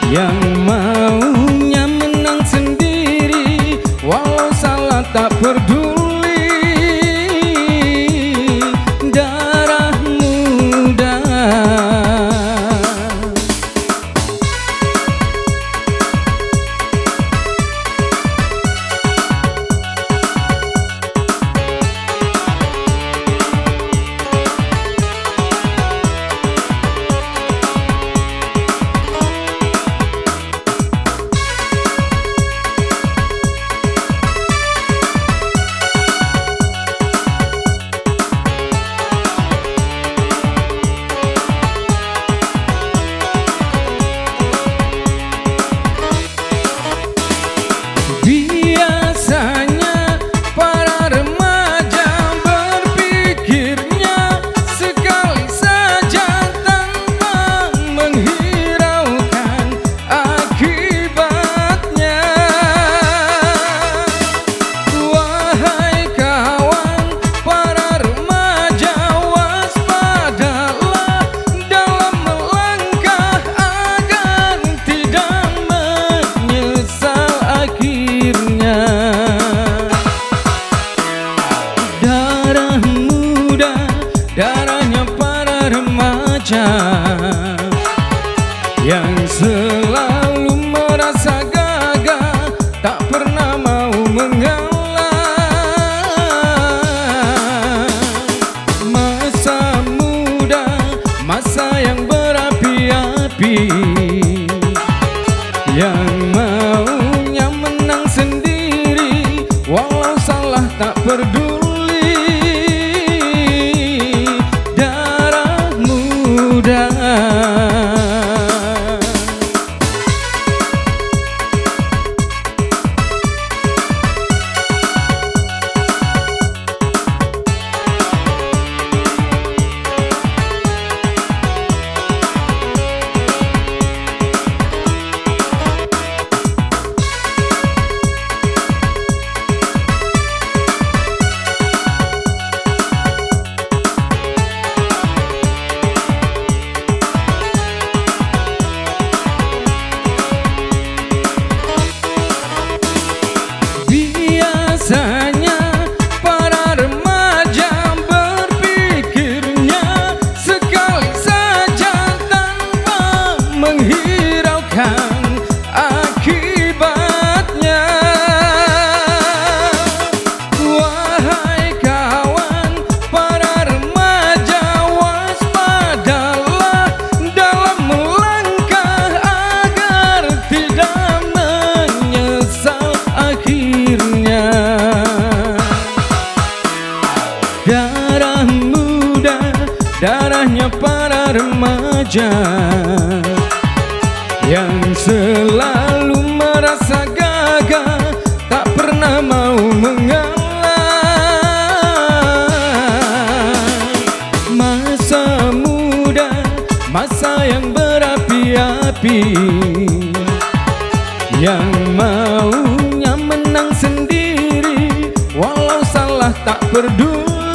yang maunya menang sendiri, walau salah tak peduli. Darah muda. Biasanya para remaja berpikirnya sekali saja tanpa menghiraukan akibatnya. Wahai kawan, para remaja waspadalah dalam melangkah agar tidak menyesal akhirnya. Darah muda, darahnya para remaja yang selalu merasa gagah, tak pernah mau mengalah. Masa muda, masa yang berapi-api, yang maunya menang sendiri, walau salah tak peduli. Darah muda. Biasanya para remaja berpikirnya sekali saja tanpa menghiraukan akibatnya. Wahai kawan, para remaja waspadalah dalam melangkah agar tidak menyesal akhirnya. Darah muda, darahnya para remaja yang selalu merasa gagah, tak pernah mau mengalah. Masa muda, masa yang berapi-api, yang maunya menang sendiri, walau salah tak peduli.